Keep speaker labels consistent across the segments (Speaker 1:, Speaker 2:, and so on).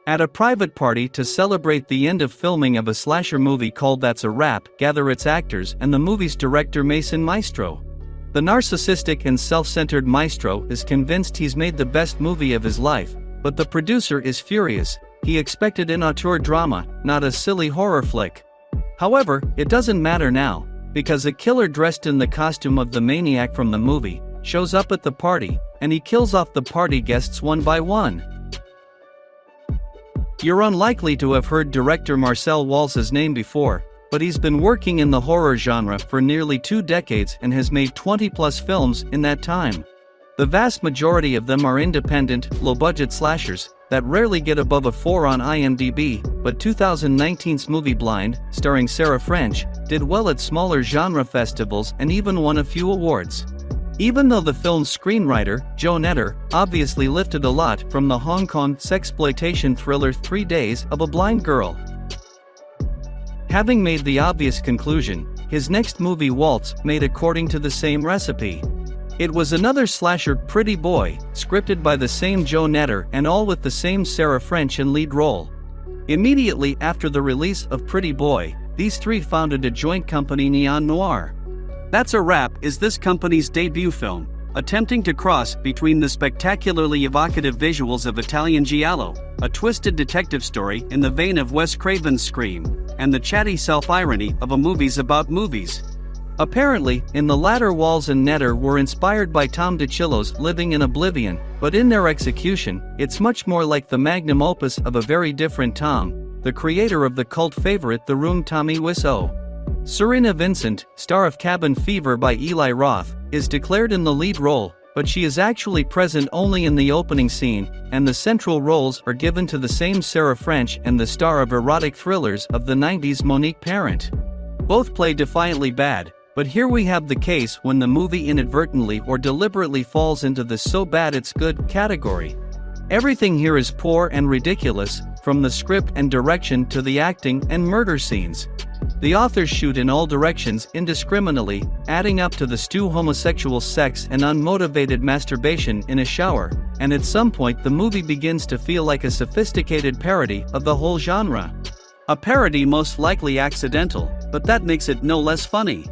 Speaker 1: At a private party to celebrate the end of filming of a slasher movie called That's a Wrap, gather its actors and the movie's director Mason Maestro. The narcissistic and self-centered Maestro is convinced he's made the best movie of his life, but the producer is furious. He expected an auteur drama, not a silly horror flick. However, it doesn't matter now, because a killer dressed in the costume of the maniac from the movie shows up at the party, and he kills off the party guests one by one. You're unlikely to have heard director Marcel Walz's name before, but he's been working in the horror genre for nearly 2 decades and has made 20-plus films in that time. The vast majority of them are independent, low-budget slashers that rarely get above a 4 on IMDb, but 2019's movie Blind, starring Sarah French, did well at smaller genre festivals and even won a few awards. Even though the film's screenwriter, Joe Netter, obviously lifted a lot from the Hong Kong sexploitation thriller 3 Days of a Blind Girl. Having made the obvious conclusion, his next movie Walz made according to the same recipe. It was another slasher Pretty Boy, scripted by the same Joe Netter and all with the same Sarah French in lead role. Immediately after the release of Pretty Boy, these three founded a joint company, Neon Noir. That's a Wrap is this company's debut film, attempting to cross between the spectacularly evocative visuals of Italian giallo, a twisted detective story in the vein of Wes Craven's Scream, and the chatty self-irony of a movies about movies. Apparently, in the latter Walz and Netter were inspired by Tom DiCillo's Living in Oblivion, but in their execution, it's much more like the magnum opus of a very different Tom, the creator of the cult favorite The Room Tommy Wiseau. Cerina Vincent, star of Cabin Fever by Eli Roth, is declared in the lead role, but she is actually present only in the opening scene, and the central roles are given to the same Sarah French and the star of erotic thrillers of the 90s Monique Parent. Both play defiantly bad, but here we have the case when the movie inadvertently or deliberately falls into the so bad it's good category. Everything here is poor and ridiculous, from the script and direction to the acting and murder scenes. The authors shoot in all directions indiscriminately, adding up to the stew homosexual sex and unmotivated masturbation in a shower, and at some point the movie begins to feel like a sophisticated parody of the whole genre. A parody most likely accidental, but that makes it no less funny.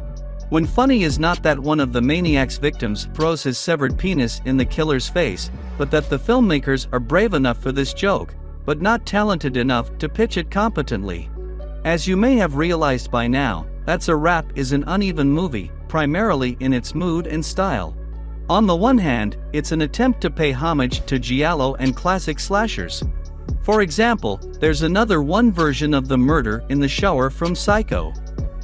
Speaker 1: When funny is not that one of the maniac's victims throws his severed penis in the killer's face, but that the filmmakers are brave enough for this joke, but not talented enough to pitch it competently. As you may have realized by now, That's a Wrap is an uneven movie, primarily in its mood and style. On the one hand, it's an attempt to pay homage to giallo and classic slashers. For example, there's another one version of the murder in the shower from Psycho.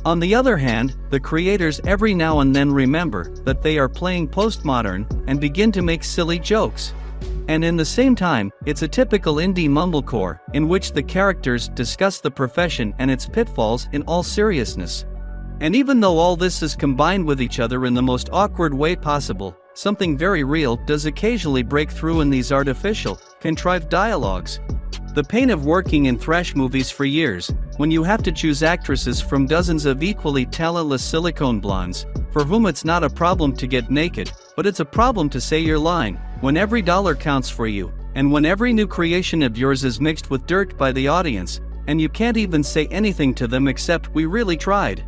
Speaker 1: On the other hand, the creators every now and then remember that they are playing postmodern and begin to make silly jokes. And in the same time, it's a typical indie mumblecore, in which the characters discuss the profession and its pitfalls in all seriousness. And even though all this is combined with each other in the most awkward way possible, something very real does occasionally break through in these artificial, contrived dialogues. The pain of working in thrash movies for years, when you have to choose actresses from dozens of equally talentless silicone blondes, for whom it's not a problem to get naked, but it's a problem to say your line, when every dollar counts for you, and when every new creation of yours is mixed with dirt by the audience, and you can't even say anything to them except "we really tried."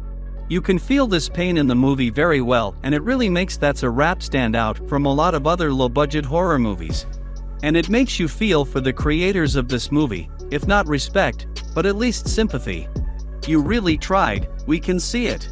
Speaker 1: You can feel this pain in the movie very well, and it really makes That's a Wrap stand out from a lot of other low-budget horror movies. And it makes you feel for the creators of this movie, if not respect, but at least sympathy. You really tried, we can see it.